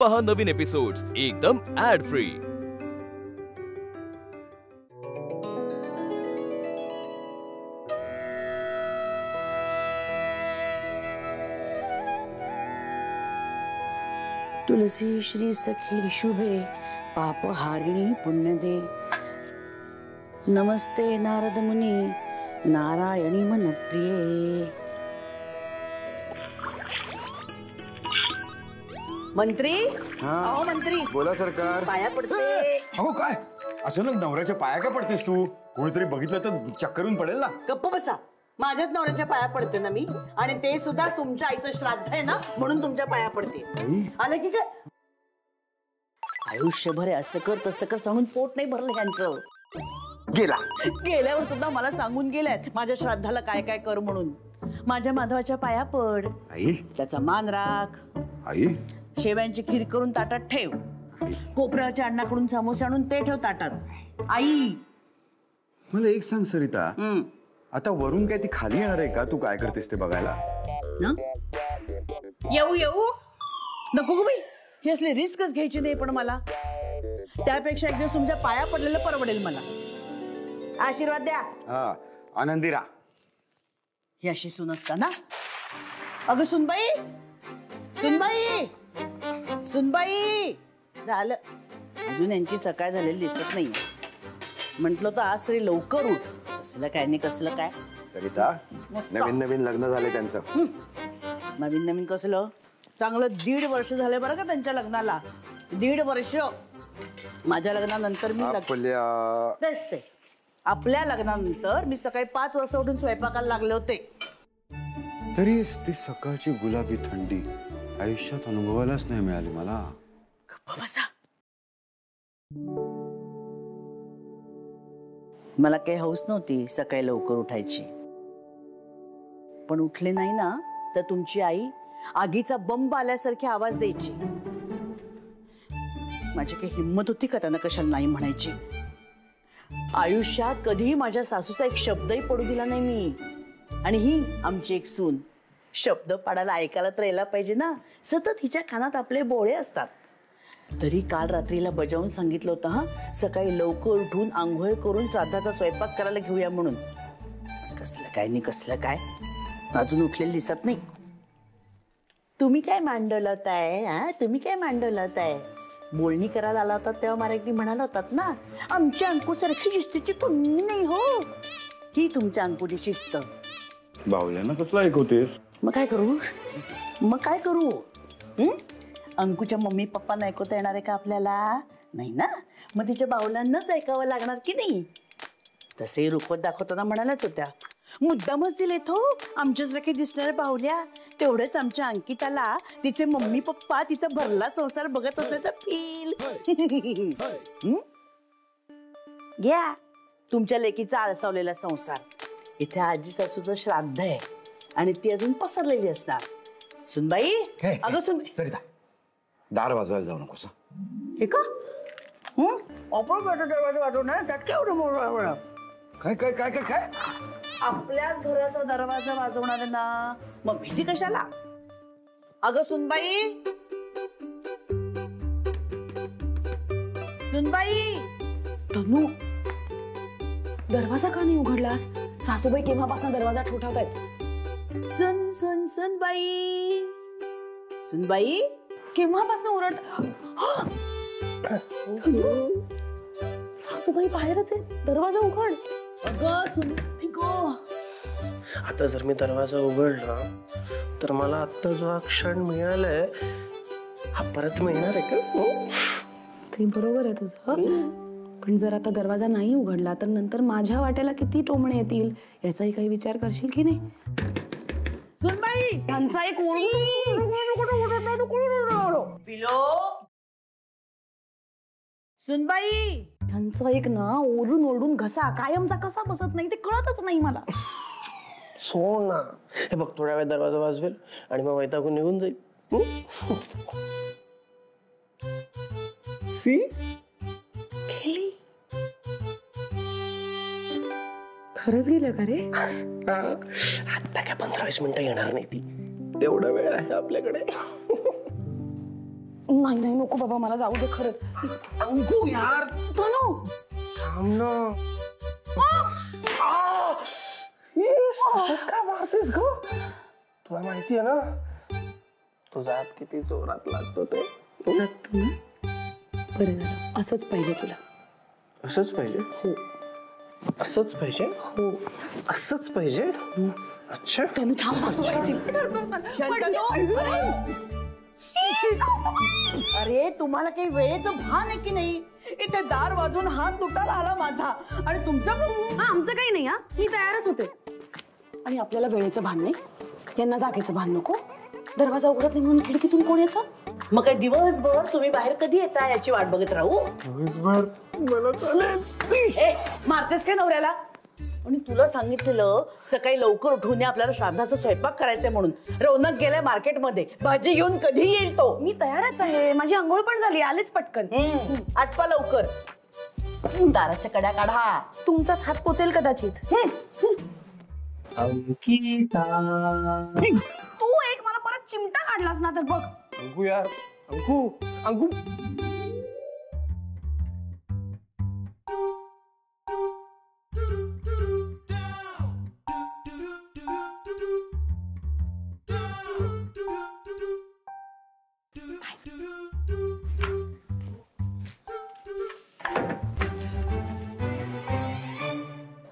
पहा नवीन एपिसोड्स एकदम add free. तुलसी श्री सखी शुभे पाप हारिणी पुण्यदे नमस्ते नारद मुनी नारायणी मन प्रिये। मंत्री अहो मंत्री बोला सरकार। पाया पडते। अहो काय अचानक नवऱ्याच्या पाया का पडतेस तू? कोणीतरी बघितलं तर चक्करून पडेल ना। गप्प बसा, माझ्याच नवऱ्याच्या पाया पडते ना मी, आणि ते सुद्धा तुमच्या आईचं श्राद्ध आहे ना म्हणून तुमच्या पाया पडते। आलं की काय? आयुष्यभर असं कर तसं कर सांगून पोट नाही भरलं ह्यांचं। गेल्यावर सुद्धा मला सांगून गेल्यात माझ्या श्राद्धाला काय काय कर म्हणून। माझ्या माधवाच्या पाया पड आई, त्याचा मान राख आई, शेव्यांची खीर करून ताटात ठेव, कोपऱ्याच्या अण्णाकडून समोसे आणून ते ठेव ताटात। आई मला एक सांग सरिता, आता वरून काय ती खाली येणार आहे का? तू काय करतेस ते बघायला ना? येऊ नको गो बाई, ही असली रिस्कच घ्यायची नाही, पण मला त्यापेक्षा एक दिवस तुमच्या पाया पडलेलं परवडेल मला। आशीर्वाद द्या। हा, आनंदी राहा। ही अशी सून असताना। अगं सुनबाई, सुनबाई, सुनबाई, झालं अजून यांची सकाळ झालेली दिसत नाही। म्हंटल तर आज तरी लवकर उठ। कसलं काय नाही कसलं काय सरिता, नवीन नवीन लग्न झाले त्यांचं। नवीन नवीन कसलं? चांगलं 1.5 वर्ष झाले बरं का त्यांच्या लग्नाला। 1.5 वर्ष। माझ्या लग्नानंतर मी तेच ते आपल्या लग्नानंतर मी सकाळी 5 वाजता उठून स्वयंपाकाला लागले होते। तरी ती सकाळची गुलाबी थंडी आयुष्यात अनुभवायलाच नाही मिळाली मला। मला काही हौस नव्हती सकाळी लवकर उठायची, पण उठले नाही ना तर तुमची आई आगीचा बंब आल्यासारखी आवाज द्यायची। माझी काही हिंमत होती का त्यांना कशाला नाही म्हणायची? आयुष्यात कधीही माझ्या सासूचा एक शब्दही पडू दिला नाही मी, आणि ही आमची एक सून शब्द पाडायला ऐकायला तर यायला पाहिजे ना। सतत हिच्या कानात आपले बोळे असतात। तरी काल रात्रीला बजावून सांगितलं होतं, हा सकाळी लवकर उठून आंघोळ करून श्राद्धाचा स्वयंपाक करायला घेऊया म्हणून। कसलं काय नाही कसलं काय, अजून उठलेलं दिसत नाही। तुम्ही काय मांडवलं आहे? हा, तुम्ही काय मांडवलं आहे? बोलणी करायला आला होता तेव्हा मला एकदी म्हणाला होतात ना, आमच्या अंकुसारखी शिस्तीची कोणी नाही हो। ही तुमच्या अंकुची शिस्त। बावल्यांना कसला ऐकवतेस? मग काय करू? अंकुच्या मम्मी पप्पांना ऐकवता येणार आहे का आपल्याला? नाही ना, मग तिच्या बावलांनाच ऐकावं लागणार की नाही? तसे रुखवत दाखवताना म्हणाल्याच होत्या, मुद्दामच दिलेत हो आमच्यासारखे दिसणाऱ्या बाहुल्या। तेवढेच आमच्या अंकिताला तिचे मम्मी पप्पा तिचा भरला संसार बघत असल्याचा फील। घ्या तुमच्या लेकीचा आळसावलेला संसार। इथे आजी सासूचं श्राद्ध आहे आणि ती अजून पसरलेली असणार। सुनबाई, अगं सरिता, दार वाजवायला जाऊ नकोस। हे का? दरवाजा वाजवणार त्यात काय एवढं मोठं? काय काय काय काय काय? आपल्याच घराचा दरवाजा वाजवणार ना, मग भीती कशाला? अगं सुनबाई, सुनबाई। तनू, दरवाजा का नाही उघडलास? सासूबाई केव्हापासून दरवाजा ठोठावतायत। सुन सुन सुनबाई, सुनबाई केव्हापासून ओरड? सासूबाई बाहेरच आहे, दरवाजा उघड। अगं सुनबाई गो, आता जर मी दरवाजा उघडला तर मला आता जो हा क्षण मिळालाय हा परत मिळणार आहे का? ते बरोबर आहे तुझं, पण जर आता दरवाजा नाही उघडला तर नंतर माझ्या वाट्याला किती टोमणे येतील याचाही काही विचार करशील की नाही? सुनबाई, त्यांचा एक पिलो, सुनबाई, त्यांचा एक ना ओरडून ओरडून घसा कायमचा कसा बसत नाही ते कळतच नाही मला। सो ना, हे बघ थोड्या वेळ दरवाजा वाजवेल आणि मग वैतागून निघून जाईल। सी गेली, खरंच गेलं का रे? आता काय 15-20 मिनिटं येणार नाही ती, तेवढा वेळ आहे आपल्याकडे। नाही नाही नको बाबा, मला जाऊ दे खरंच. अंकू यार तनू थांब ना. काय मारतेस ग? तुला माहितीये ना तुझा हात किती जोरात लागतो ते. लागतो ना. बरं झालं, असंच पाहिजे तुला. असंच पाहिजे. हो असंच पाहिजे. हो. असंच पाहिजे. अच्छा तनू थांब, सासूबाई. अरे तुम्हाला काही वेळेचं भान आहे की नाही? इथे दार वाजून हात तुटायला आला माझा आणि तुमचं आमचं काही नाही. हा मी तयारच होते. आणि आपल्याला वेळेचं भान नाही, यांना जागेचं भान नको. दरवाजा उघडत नाही म्हणून खिडकीतून कोण येतं? मग काय दिवसभर तुम्ही बाहेर कधी येता याची वाट बघत राहू? दिवसभर मला चालेल. ए मारतेस काय नवऱ्याला? आणि तुला सांगितलेलं सकाळी लवकर उठून आपल्याला श्राद्धाचा स्वयंपाक करायचंय म्हणून. रौनक गेलाय मार्केटमध्ये, भाजी घेऊन कधी येईल तो? मी तयारच आहे, माझी आंघोळ पण झाली, आलेच पटकन. आटपा लवकर. दाराच्या कड्या काढा. तुमचाच हात पोचेल कदाचित. अंकिता तू एक मला परत चिमटा काढलास ना तर बघ. अंकू यार अंकू अंकू.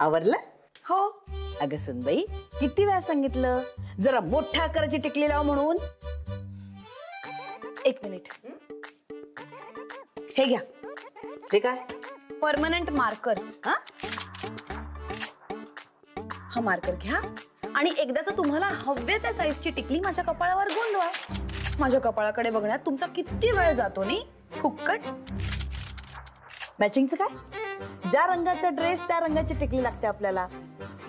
आवरलं? हो. अगं सुनबाई, किती वेळा सांगितलं जरा मोठ्या आकाराची टिकली लाव म्हणून. एक मिनिट. हे घ्या. ते काय? Permanent marker. हा? हा मार्कर घ्या आणि एकदाच तुम्हाला हवे त्या साईजची टिकली माझ्या कपाळावर गोंधवा. माझ्या कपाळाकडे बघण्यात तुमचा किती वेळ जातो नाही? फुक्कट. मॅचिंगचं काय? ज्या रंगाचा ड्रेस त्या रंगाची टिकली लागते आपल्याला,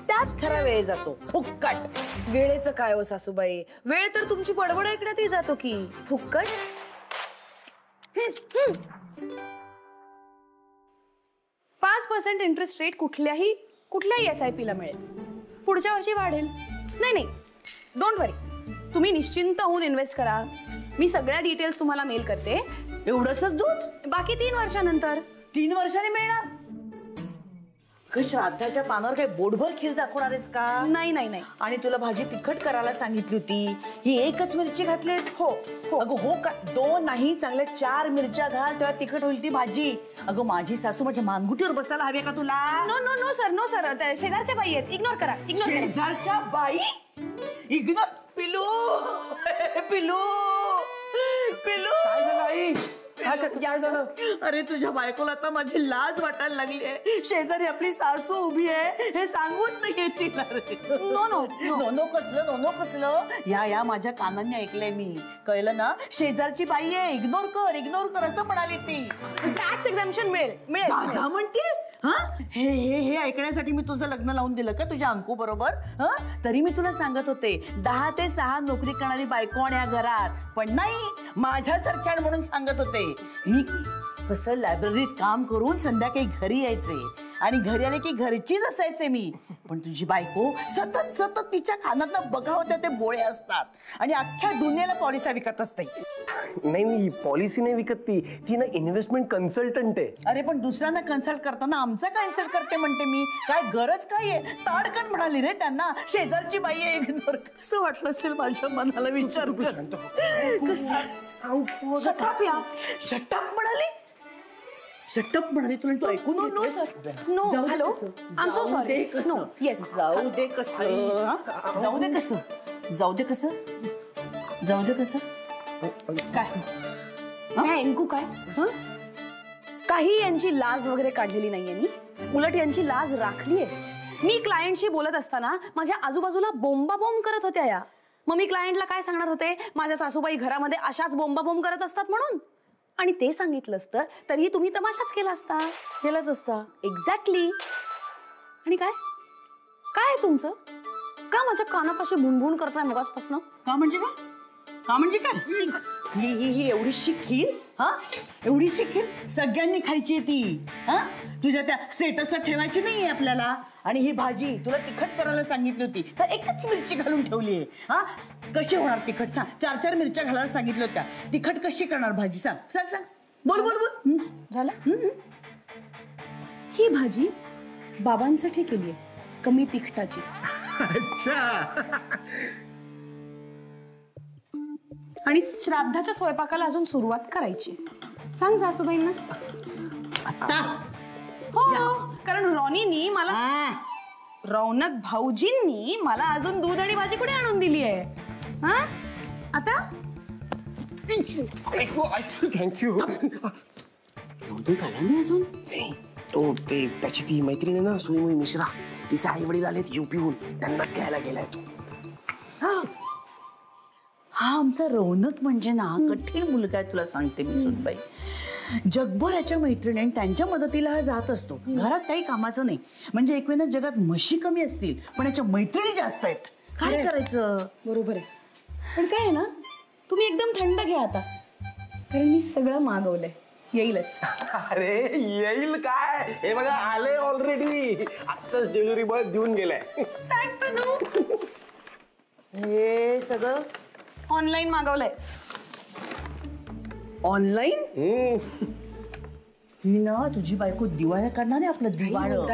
त्यात खरा वेळ जातो. फुक्कट. वेळेचं काय हो सासूबाई? वेळ तर तुमची बडबड ऐकण्यातही जातो की. फुक्कट. 5% इंटरेस्ट रेट कुठल्याही SIP ला मिळेल. पुढच्या वर्षी वाढेल. नाही नाही, डोंट वरी, तुम्ही निश्चिंत होऊन इन्व्हेस्ट करा. मी सगळ्या डिटेल्स तुम्हाला मेल करते. एवढंच दूध? बाकी 3 वर्षानंतर. 3 वर्षांनी मिळणार? श्राद्धाच्या पानावर काही बोटभर खीर दाखवणार आहेस का? नाही नाही नाही. आणि तुला भाजी तिखट करायला सांगितली होती, ही एकच मिरची घातलीस? हो हो. अगं हो का? 2 नाही, चांगल्या 4 मिरच्या घाल, तेव्हा तिखट होईल ती भाजी. अगं माझी सासू माझ्या मानगुटीवर बसायला हवी का तुला? No no no sir, no sir. शेजारच्या बाई आहेत, इग्नोर करा. इग्नोर करा. शेजारच्या बाई? इग्नोर? पिलू पिलू पिलू. अरे तुझ्या बायकोला आता माझी लाज वाटायला लागली आहे. शेजारी आपली सासू उभी आहे हे सांगून नाही येतील. नो नो नो कसलं या माझ्या कानांनी ऐकलंय मी. कळलं ना? शेजारची बाई आहे, इग्नोर कर असं म्हणाली ती. टॅक्स एक्झम्पशन मिळेल. जा म्हणते. हा हे ऐकण्यासाठी मी तुझं लग्न लावून दिलं का तुझ्या अंकू बरोबर? तरी मी तुला सांगत होते 10 ते 6 नोकरी करणारी बायको आणि या घरात, पण नाही, माझ्यासारख्या म्हणून सांगत होते. मी कसं लायब्ररीत काम करून संध्याकाळी घरी यायचे आणि घरी आले की घरचीच असायचे मी. पण तुझी बायको सतत तिच्या कानात बघावं ते बोळे असतात आणि अख्ख्या दुनियेला पॉलिसी विकत असते. नाही पॉलिसी नाही विकत ती ना इन्व्हेस्टमेंट कन्सल्टंट आहे. अरे पण दुसऱ्यांना कन्सल्ट करताना आमचा काय इन्सल्ट करते म्हणते मी? काय गरज काय आहे? ताडकन म्हणाली रे त्यांना, शेजारची बाई आहे, इग्नोर. कसं वाटलं असेल माझ्या मनाला? विचार कर. शटअप म्हणाली? शटअप म्हणाली तुला? तू ऐकून no sir, no. Hello, I am so sorry. No, yes. जाऊ दे कसं काय अंकू काय? काही यांची लाज वगैरे काढलेली नाहीये मी. उलट यांची लाज राखलीये. मी क्लायंटशी बोलत असताना माझ्या आजूबाजूला बोंबाबोंब करत होत्या या. मग मी क्लायंटला काय सांगणार होते? माझ्या सासूबाई घरामध्ये अशाच बोंबाबोंब करत असतात म्हणून. आणि ते सांगितलं असतं तरी तुम्ही तमाशाच केलाच असता. एक्झॅक्टली. आणि काय काय तुमचं? का माझ्या कानापाशी भुणभुण करताय मगासपासून? का म्हणजे काय? ही एवढीशी खीर हा एवढीशी खीर सगळ्यांनी खायची ती हा तुझ्या त्या स्टेटसला ठेवायची नाहीये आपल्याला. आणि ही भाजी तुला तिखट करायला सांगितली होती तर एकच मिरची घालून ठेवली आहे. हा कशी होणार तिखट सांग. 4 मिरच्या घालायला सांगितल्या होत्या. तिखट कशी करणार भाजी सांग सांग सांग. बोल बोल बोल. झालं. ही भाजी बाबांसाठी केली आहे, कमी तिखटाची. अच्छा. आणि श्राद्धाच्या स्वयंपाकाला अजून सुरुवात करायची. सांग सासूबाईंना. आता हो, कारण रॉनीनी मला रौनक भाऊजींनी मला अजून दूध आणि भाजी कुठे आणून दिली आहे. हा आता थँक्यू. नाही अजून तो ते त्याची ती मैत्रीण आहे ना सुईमुई मिश्रा, तिचे आई वडील आलेत युपीहून, त्यांनाच घ्यायला गेलाय तो. हा आमचा रौनक म्हणजे ना कठीण मुलगा आहे. तुला सांगते मी सुनबाई, जगभर याच्या मैत्रिणी त्यांच्या मदतीला हा जात असतो. घरात काही कामाचं नाही. म्हणजे एकवेळेला जगात म्हशी कमी असतील पण याच्या मैत्रिणी जास्त आहेत. काय करायचं. बरोबर आहे. पण काय आहे ना, तुम्ही एकदम थंड घ्या आता, कारण मी सगळं मागवलंय. येईलच. अरे येईल काय, हे बघा आले ऑलरेडी. आत्ताच डिलिव्हरी बॉय देऊन गेलाय. थँक्स तनू. हे सगळं ऑनलाईन मागवलंय. ऑनलाईन. ही ना तुझी बायको दिवाळ्या काढणार आहे आपलं दिवाळं.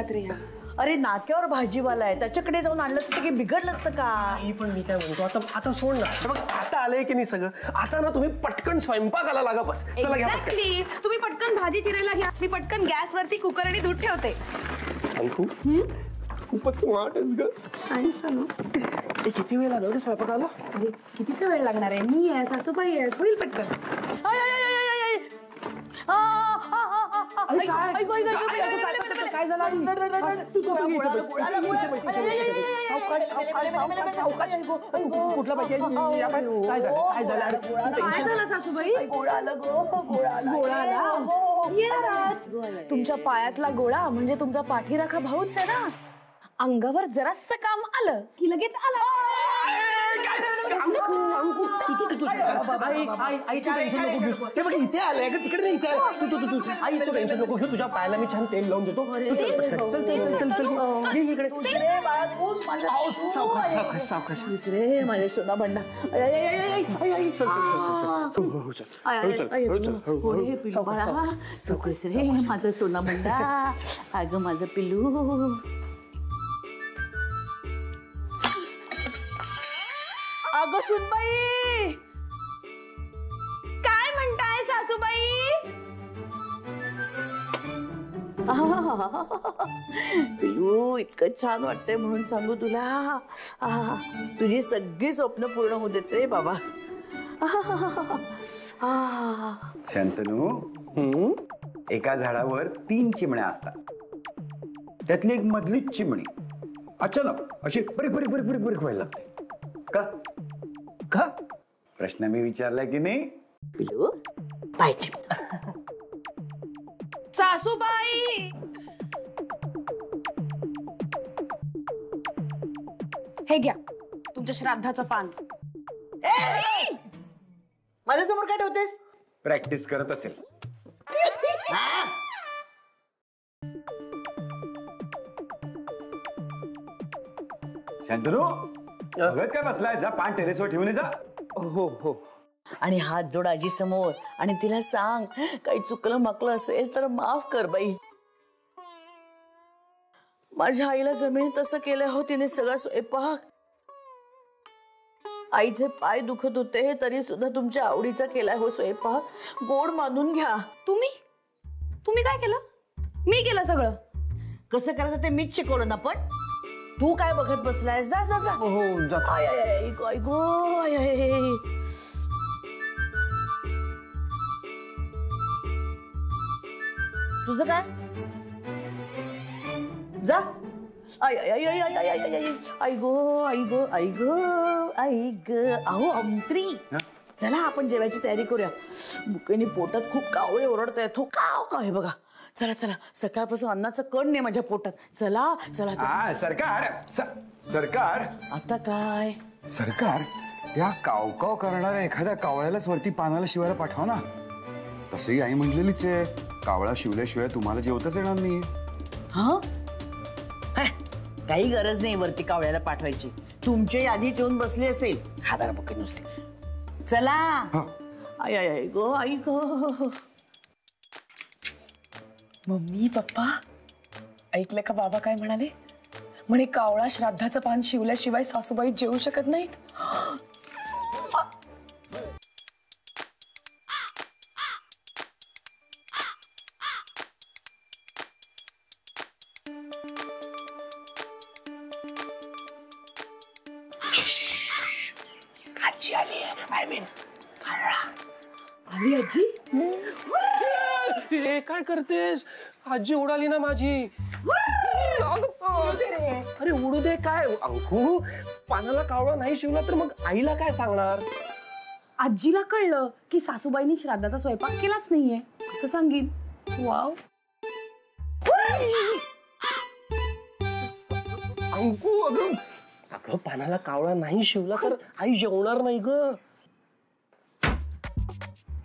अरे नाक्यावर भाजीवाला आहे, त्याच्याकडे जाऊन आणलं असतं की बिघडलं असतं का. ही पण मी काय म्हणतो, आता आता सोड ना. बघ आता आलंय की नाही सगळं. आता ना तुम्ही पटकन स्वयंपाकाला लागा. बस चला घ्या पटकन. एक्झॅक्टली. तुम्ही पटकन भाजी चिरायला घ्या, मी पटकन गॅसवरती कुकर आणि दूध ठेवते. अंकू खूपच स्मार्ट आहेस ग. ते किती वेळ लागला स्वयंपाकाला. अरे कितीचा वेळ लागणार आहे. मी आहे, सासूबाई आहे, होईल पटकन. काय झालं सासूबाई. तुमच्या पायातला गोळा म्हणजे तुमचा पाठीराखा भाऊच आहे ना. अंगावर जरासं काम आलं की लगेच आला. इथे आलंय का तिकडे नाही. इथे आई तू टेन्शन नको घेऊ. तुझ्या पायाला मी छान तेल लावून देतो. चल चल चल चल इकडे. सावकाश रे माझ्या सोना बंडा. रे माझा सोना बंडा. अगं माझं पिल्लू. अगं सुनबाई. काय म्हणताय सासूबाई. पिलू इतकं छान वाटतंय म्हणून सांगू तुला. तुझी सगळी स्वप्न पूर्ण होऊ देत रे बाबा. शंतनू, एका झाडावर 3 चिमण्या असतात. त्यातली एक मधलीच चिमणी अचानक अशी बरीक बरीक बरीक बरीक बरीक व्हायला लागते. का का प्रश्न मी विचारला की नाही. पिलू पाहिजे सासूबाई. हे घ्या तुमच्या श्राद्धाचं पान. माझ्यासमोर काय ठेवतेस. प्रॅक्टिस करत असेल. शंतनू बघत काय बसलाय. जा पान टेरेसवर ठेवून जा. हो हो. आणि हात जोड आजी समोर आणि तिला सांग काही चुकलं माकलं असेल तर माफ कर बाई. माझ्या आईला जमीन तसं केलं हो तिने सगळा स्वयंपाक. आईचे पाय दुखत होते तरी सुद्धा तुमच्या आवडीचा केलाय हो स्वयंपाक. गोड मानून घ्या. तुम्ही काय केलं. मी केलं सगळं. कसं करायचं ते मीच शिकवलं ना. पण तू काय बघत बसलाय. जा जा जा. हो आय आय आय गो आय गो आय आय. तुझं काय. जा. आय आय आय आय आय आय आय आई गो आई गो आई गो आई ग. अहो अंत्री चला आपण जेवायची तयारी करूया. बुकेने पोटात खूप कावळे ओरडतायत. हो काव का हे बघा. चला चला सकाळपासून अन्नाचं कण नाही माझ्या पोटात. चला चला चला. सरकार सरकार आता काय. सरकार त्या कावकाव करणाऱ्या एखाद्या कावळ्यालाच वरती पानाला शिवायला पाठवा ना. तसंही आई म्हटलेलीच आहे, कावळा शिवल्याशिवाय तुम्हाला जेवताच येणार नाही. हा काही गरज नाही वरती कावळ्याला पाठवायची. तुमच्या यादीच येऊन बसली असेल हादार बघ नुसते. चला. आई आई आई गो आई गो. मम्मी पप्पा ऐकलं का बाबा काय म्हणाले? म्हणे कावळा श्राद्धाचं पान शिवल्याशिवाय सासूबाई जेवू शकत नाहीत. आजी आली आय मीन आली आजी. हे काय करतेस? आजी उडाली ना माझी. अरे उडू दे काय अंकू, पानाला कावळा नाही शिवला तर मग आईला काय सांगणार? आजीला कळलं की सासूबाईंनी श्राद्धाचा स्वयंपाक केलाच नाहीये असं सांगीन. वाव. अंकू अगं अगं पानाला कावळा नाही शिवला तर आई जेवणार नाही ग.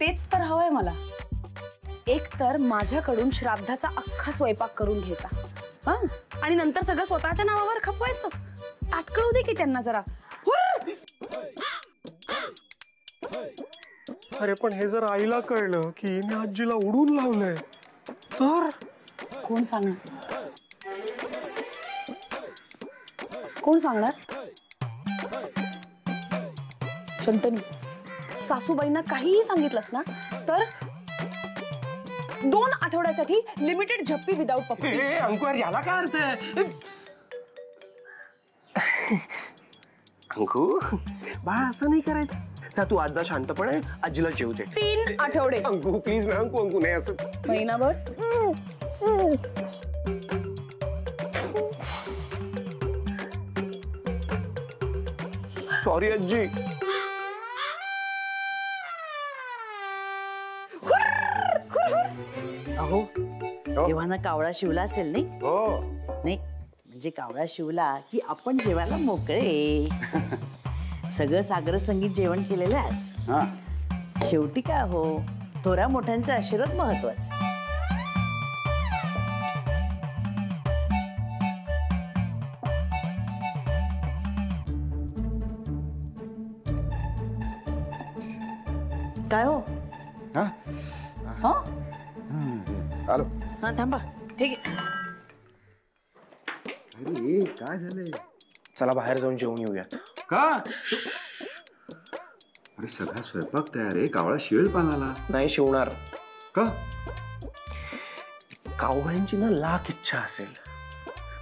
तेच तर हवंय मला. एक तर माझ्याकडून श्राद्धाचा अख्खा स्वयंपाक करून घ्यायचा हा, आणि नंतर सगळं स्वतःच्या नावावर खपवायचं. ताटकळू दे की त्यांना जरा. अरे पण हे जर आईला कळलं की मी आजीला उडून लावलंय तर कोण सांगणार? कोण सांगणार? शंतनू, सासूबाईंना काहीही सांगितलंस ना तर 2 आठवड्यासाठी लिमिटेड झप्पी विदाउट पप्पी. अंकू यार याला काय अर्थ आहे? अंकू बाळा असं नाही करायचं. जा तू आज जा शांतपणे आजीला जेवू दे. 3 आठवडे. अंकू प्लीज ना अंकू अंकू नाही असं. महिनाभर. सॉरी आजी. अहो देवाना कावळा शिवला असेल नाही? हो. नाही म्हणजे कावळा शिवला की आपण जेवायला मोकळे. सगळं सागर संगीत जेवण केलेलं आज. हा शेवटी काय हो, थोड्या मोठ्यांचा आशीर्वाद महत्वाचा. काय हो? हा हा आलो. हा थांबा. ठीक आहे. अरे काय झालंय? चला बाहेर जाऊन जेवून येऊयात. का? अरे सगळा स्वयंपाक तयार आहे, कावळा शिवेल पानाला. नाही शिवणार. का? कावळ्यांची ना लाख इच्छा असेल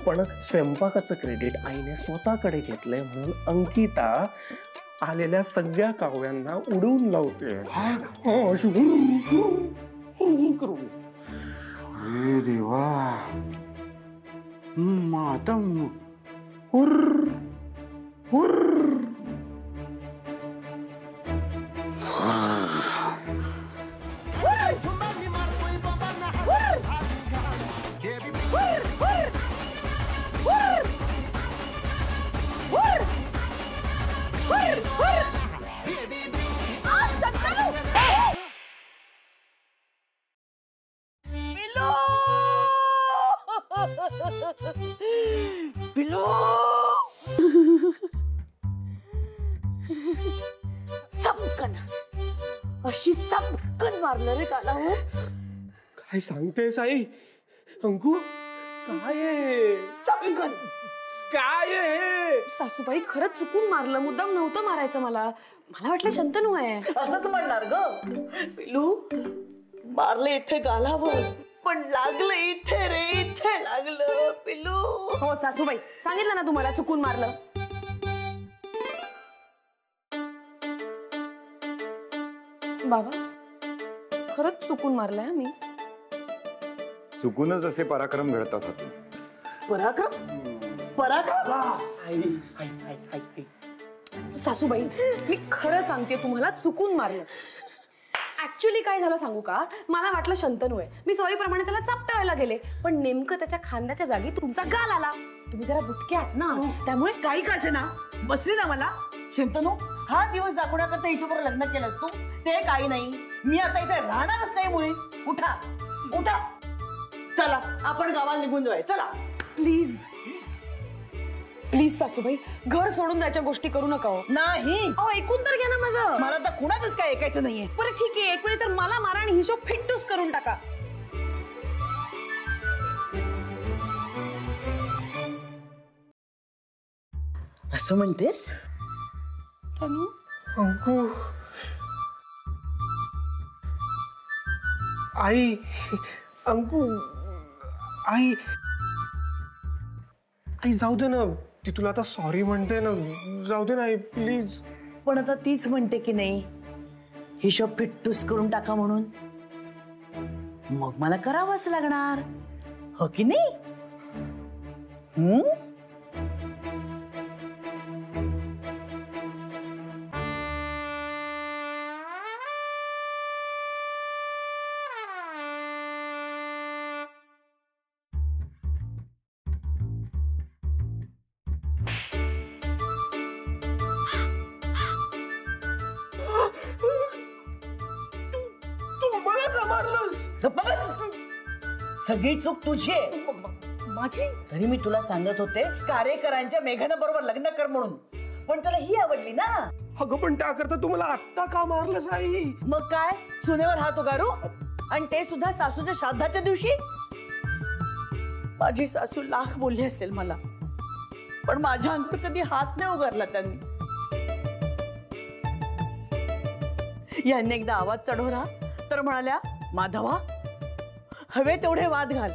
पण स्वयंपाकाचं क्रेडिट आईने स्वतःकडे घेतलंय म्हणून अंकिता आलेल्या सगळ्या कावळ्यांना उडवून लावते. अरे देवा. आता हुर्र हुर्र. पिलो सबकन अशी सबकन मारलं रे कालावर. काय सांगतेस आई? अंकू काय आहे? सबकन काय आहे? सासूबाई खरंच चुकून मारलं. मुद्दाम नव्हतं मारायचं. मला वाटलं शंतनू आहे. असंच म्हणणार ग. पिलू मारले इथे गालावर पण लागलं इथे रे, इथे लागलं पिलू. हो सासूबाई सांगितलं ना तुम्हाला चुकून मारलं. बाबा खरंच चुकून मारलंय मी. चुकूनच असे पराक्रम घडतात हातून. पराक्रम पराक्रम. आई आई आई आई आई. सासूबाई मी खरं सांगते तुम्हाला चुकून मारलं. ऍक्च्युली काय झालं सांगू का? मला वाटलं शंतनू आहे. मी सवयीप्रमाणे त्याला चापटावायला गेले पण नेमकं त्याच्या खांद्याच्या जागी तुमचा गाल आला. तुम्ही जरा बुटके आहात ना त्यामुळे काही का असे ना बसली ना मला. शंतनू हा दिवस दाखवण्याकरता हिच्याबरोबर लग्न केलंस तू. ते काही नाही. मी आता इथे राहणारच नाही मुळी. उठा उठा, चला आपण गावाला निघून जाऊया. चला प्लीज प्लीज सासूबाई, घर सोडून जायच्या गोष्टी करू नका हो. नाही, अहो ऐकून तर घ्या ना माझं. मला तर कुणाचंच काय ऐकायचं नाहीये. बरं ठीक आहे, एक वेळी तर मला मारा आणि हिशोब फिट्टूस करून टाका. असं म्हणतेस? अंकू, आई, अंकू, आई, आई जाऊ दे ना. ती तुला आता सॉरी म्हणते ना, जाऊ दे ना आई प्लीज. पण आता तीच म्हणते की नाही हिशोब फिट्टूस करून टाका म्हणून, मग मला करावंच लागणार, हो की नाही? तू मला का मारलंस? गप्प बस. सगळी चूक तुझी आहे. माझी? तरी मी तुला सांगत होते कार्यकरांच्या मेघना बरोबर लग्न कर म्हणून, पण तुला ही आवडली ना. अगं पण त्याकरता तू मला आत्ता का मारलंस आई? मग काय सुनेवर हात उगारू, आणि ते सुद्धा सासूच्या श्राद्धाच्या दिवशी. माझी सासू लाख बोलली असेल मला, पण माझ्या अंगावर कधी हात नाही उगारला त्यांनी. यांनी एकदा आवाज चढवला तर म्हणाल्या, माधवा हवे तेवढे वाद घाल,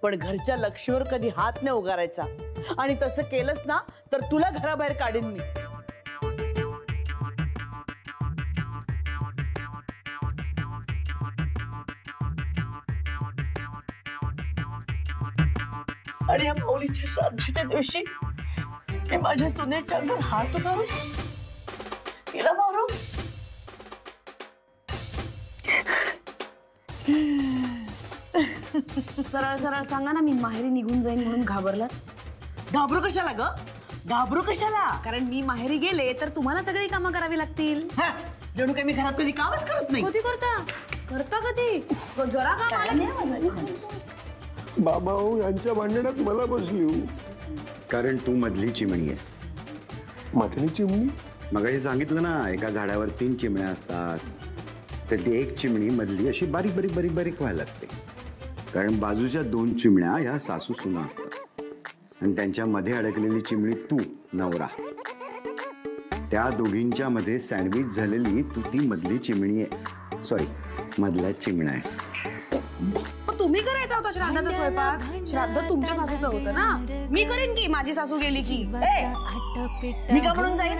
पण घरच्या लक्ष्मीवर कधी हात नाही उगारायचा, आणि तसं केलंस ना तर तुला घराबाहेर काढीन मी. आणि या माऊलीच्या श्राद्धाच्या दिवशी मी माझ्या सुनेच्या अंगावर हात उगारू, तिला मारू. सरळ सरळ सांगा ना, मी माहेरी निघून जाईन म्हणून घाबरलात? घाबरू कशाला ग, घाबरू कशाला? कारण मी माहेरी गेले तर तुम्हाला सगळी कामं करावी लागतील. हा, जणू काही मी घरात कधी कामच करत नाही. कधी करता करता कधी जरा काम आलं. बाबा यांच्या भांडणात मला बसली. कारण तू मधली चिमणी आहेस. मधली चिमणी? मगाशी सांगितलं ना, एका झाडावर 3 चिमण्या असतात, त्यातली एक चिमणी मधली अशी बारीक बारीक बारीक बारीक व्हायला लागते. कारण बाजूच्या 2 चिमण्या या सासू सुना असतात, आणि त्यांच्या मध्ये अडकलेली चिमणी तू नवरा. त्या दोघींच्या मध्ये सँडविच झालेली तू ती मधली चिमणी आहे. सॉरी, मधल्या चिमण्या आहेस. तुम्ही करायचा होता श्राद्धाचा स्वयंपाक. श्राद्ध तुमच्या सासूचं होतं ना, मी करेन की माझी सासू गेली की. मी का म्हणून जाईन?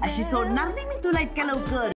अशी सोडणार नाही मी तुला इतक्या लवकर.